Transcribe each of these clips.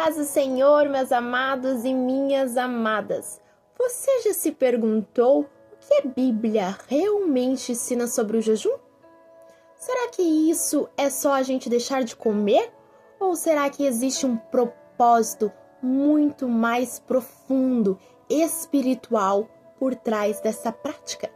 paz do Senhor, meus amados e minhas amadas. Você já se perguntou o que a Bíblia realmente ensina sobre o jejum? Será que isso é só a gente deixar de comer? Ou será que existe um propósito muito mais profundo, espiritual, por trás dessa prática?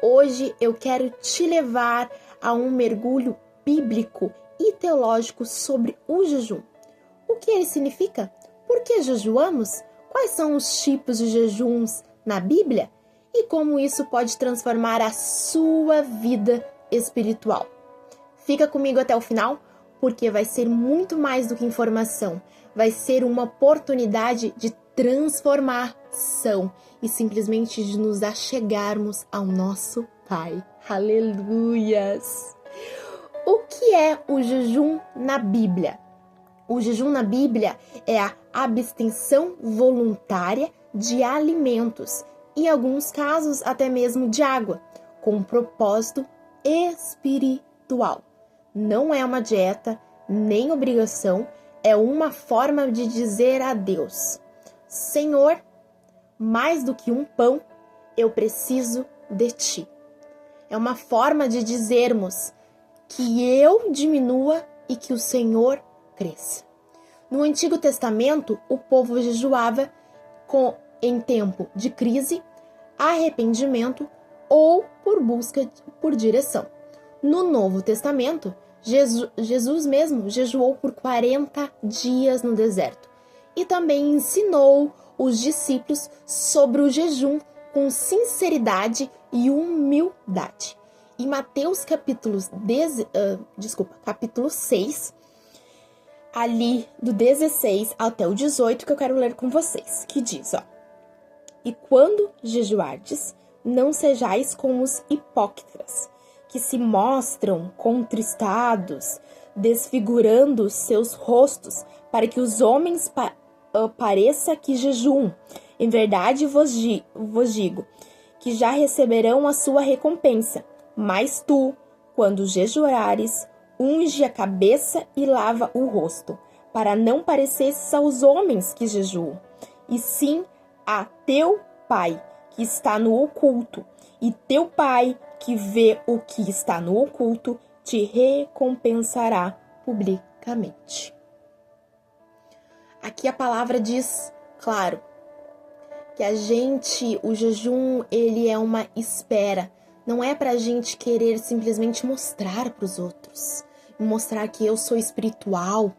Hoje eu quero te levar a um mergulho bíblico e teológico sobre o jejum. O que ele significa? Por que jejuamos? Quais são os tipos de jejuns na Bíblia? E como isso pode transformar a sua vida espiritual? Fica comigo até o final, porque vai ser muito mais do que informação. Vai ser uma oportunidade de transformação e simplesmente de nos achegarmos ao nosso Pai. Aleluias! O que é o jejum na Bíblia? O jejum na Bíblia é a abstenção voluntária de alimentos e, em alguns casos, até mesmo de água, com um propósito espiritual. Não é uma dieta, nem obrigação, é uma forma de dizer a Deus: Senhor, mais do que um pão, eu preciso de Ti. É uma forma de dizermos que eu diminua e que o Senhor cresça. No Antigo Testamento, o povo jejuava em tempo de crise, arrependimento ou por busca por direção. No Novo Testamento, Jesus mesmo jejuou por 40 dias no deserto e também ensinou os discípulos sobre o jejum com sinceridade e humildade. Em Mateus capítulo 6, ali do 16 até o 18, que eu quero ler com vocês, que diz, E quando jejuardes, não sejais como os hipócritas, que se mostram contristados, desfigurando os seus rostos, para que os homens pareça que jejuam. Em verdade vos digo, que já receberão a sua recompensa. Mas tu, quando jejuares, unge a cabeça e lava o rosto, para não parecerdes aos homens que jejuam, e sim a teu Pai, que está no oculto, e teu Pai, que vê o que está no oculto, te recompensará publicamente. Aqui a palavra diz, claro, que o jejum, ele é uma espera. Não é pra gente querer simplesmente mostrar para os outros, mostrar que eu sou espiritual,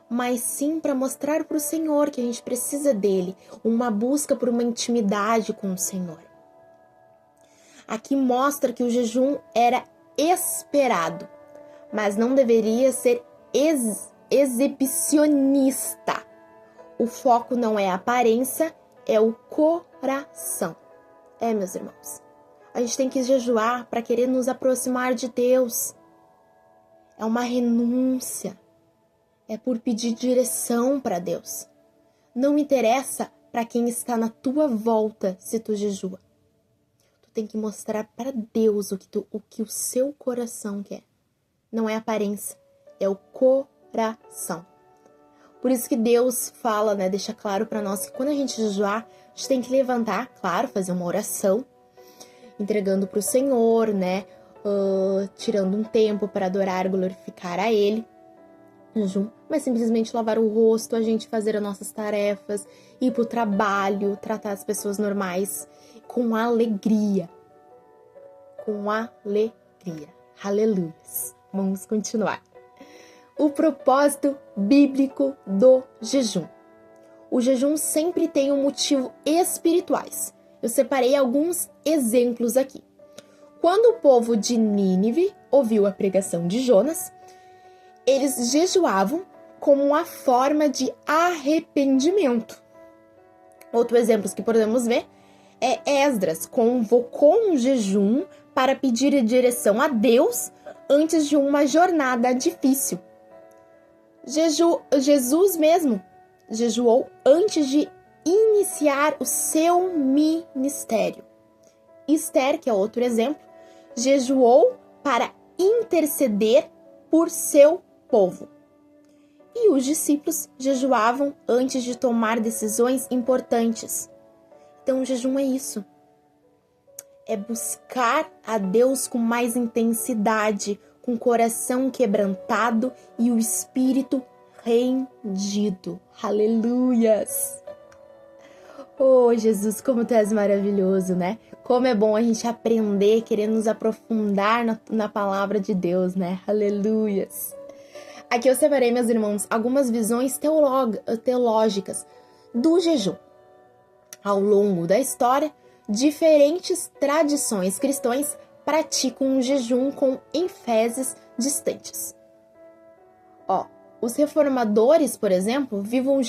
mas sim para mostrar para o Senhor que a gente precisa dele, uma busca por uma intimidade com o Senhor. Aqui mostra que o jejum era esperado, mas não deveria ser exibicionista. O foco não é a aparência, é o coração. Meus irmãos, a gente tem que jejuar para querer nos aproximar de Deus. É uma renúncia. É por pedir direção para Deus. Não interessa para quem está na tua volta se tu jejua. Tu tem que mostrar para Deus o que o seu coração quer. Não é aparência, é o coração. Por isso que Deus fala, deixa claro para nós que quando a gente jejuar, a gente tem que levantar, claro, fazer uma oração, entregando para o Senhor, tirando um tempo para adorar e glorificar a Ele, jejum, mas simplesmente lavar o rosto, a gente fazer as nossas tarefas, ir para o trabalho, tratar as pessoas normais com alegria. Com alegria. Aleluia. Vamos continuar. O propósito bíblico do jejum. O jejum sempre tem um motivo espirituais. Eu separei alguns exemplos aqui. Quando o povo de Nínive ouviu a pregação de Jonas, eles jejuavam como uma forma de arrependimento. Outro exemplo que podemos ver é Esdras convocou um jejum para pedir direção a Deus antes de uma jornada difícil. Jesus mesmo jejuou antes de iniciar o seu ministério. Esther, que é outro exemplo, jejuou para interceder por seu povo. E os discípulos jejuavam antes de tomar decisões importantes. Então, o jejum é isso. É buscar a Deus com mais intensidade, com o coração quebrantado e o espírito rendido. Aleluias! Oh, Jesus, como tu és maravilhoso, né? Como é bom a gente aprender, querer nos aprofundar na palavra de Deus, né? Aleluias! Aqui eu separei, meus irmãos, algumas visões teológicas do jejum. Ao longo da história, diferentes tradições cristãs praticam o jejum com ênfases distantes. Os reformadores, por exemplo, viram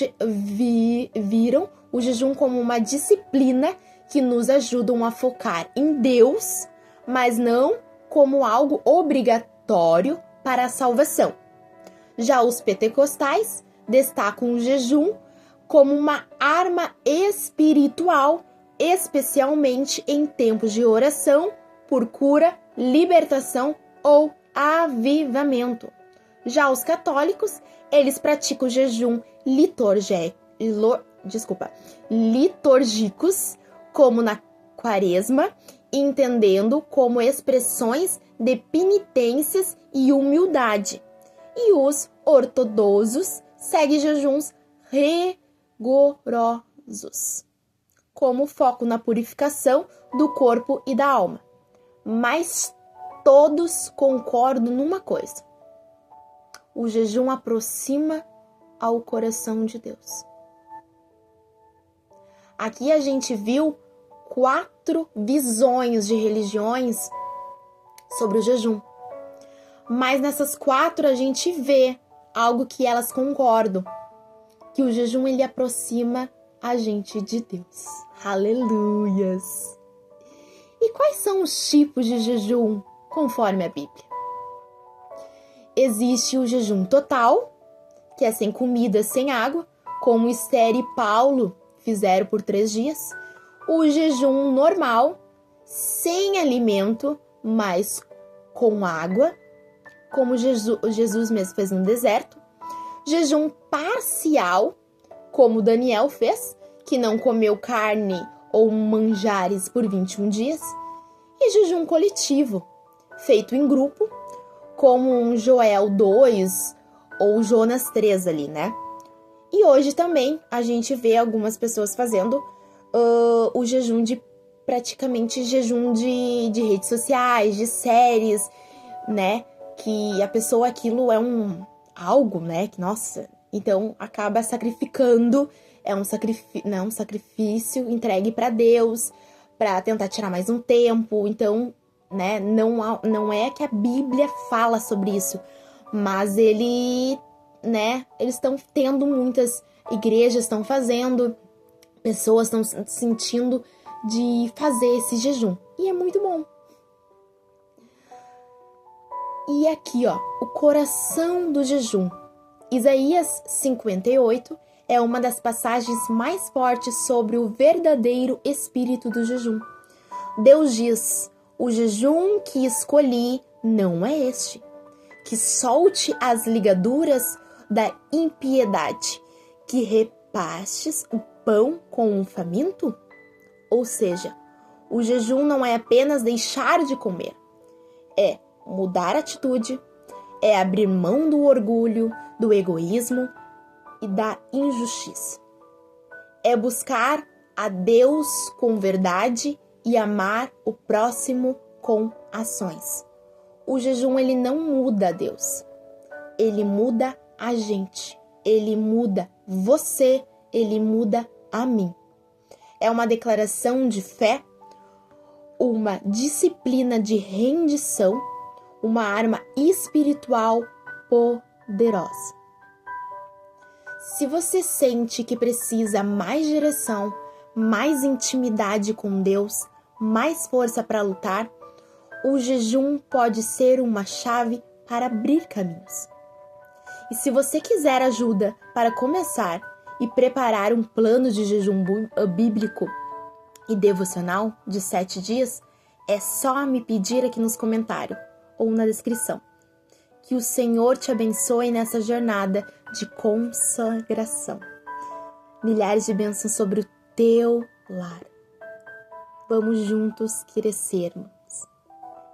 o jejum como uma disciplina que nos ajudam a focar em Deus, mas não como algo obrigatório para a salvação. Já os pentecostais destacam o jejum como uma arma espiritual, especialmente em tempos de oração por cura, libertação ou avivamento. Já os católicos, eles praticam o jejum litúrgicos, como na quaresma, entendendo como expressões de penitências e humildade. E os ortodoxos seguem jejuns rigorosos, como foco na purificação do corpo e da alma. Mas todos concordam numa coisa: o jejum aproxima ao coração de Deus. Aqui a gente viu 4 visões de religiões sobre o jejum. Mas nessas 4 a gente vê algo que elas concordam, que o jejum ele aproxima a gente de Deus. Aleluias! E quais são os tipos de jejum conforme a Bíblia? Existe o jejum total, que é sem comida, sem água, como Esther e Paulo fizeram por 3 dias. O jejum normal, sem alimento, mas com água, como Jesus mesmo fez no deserto. Jejum parcial, como Daniel fez, que não comeu carne ou manjares por 21 dias. E jejum coletivo, feito em grupo, como um Joel 2 ou Jonas 3 ali, né? E hoje também a gente vê algumas pessoas fazendo o jejum praticamente jejum de redes sociais, de séries, né? Que a pessoa, aquilo é algo, né? Que, nossa, então acaba sacrificando, é um sacrifício entregue para Deus, para tentar tirar mais um tempo. Então, né? Não é que a Bíblia fala sobre isso, mas eles estão tendo, muitas igrejas estão fazendo, pessoas estão sentindo de fazer esse jejum. E é muito bom. E aqui, o coração do jejum. Isaías 58 é uma das passagens mais fortes sobre o verdadeiro espírito do jejum. Deus diz: o jejum que escolhi não é este, que solte as ligaduras da impiedade, que repastes o pão com um faminto? Ou seja, o jejum não é apenas deixar de comer, é mudar a atitude, é abrir mão do orgulho, do egoísmo e da injustiça. É buscar a Deus com verdade e amar o próximo com ações. O jejum, ele não muda a Deus, ele muda a gente, ele muda você, ele muda a mim. É uma declaração de fé, uma disciplina de rendição, uma arma espiritual poderosa. Se você sente que precisa mais direção, mais intimidade com Deus, mais força para lutar, o jejum pode ser uma chave para abrir caminhos. E se você quiser ajuda para começar e preparar um plano de jejum bíblico e devocional de 7 dias, é só me pedir aqui nos comentários ou na descrição. Que o Senhor te abençoe nessa jornada de consagração. Milhares de bênçãos sobre o teu lar. Vamos juntos crescermos.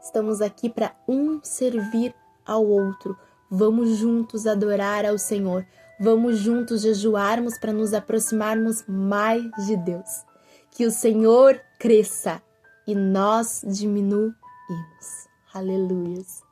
Estamos aqui para um servir ao outro. Vamos juntos adorar ao Senhor. Vamos juntos jejuarmos para nos aproximarmos mais de Deus. Que o Senhor cresça e nós diminuímos. Aleluias.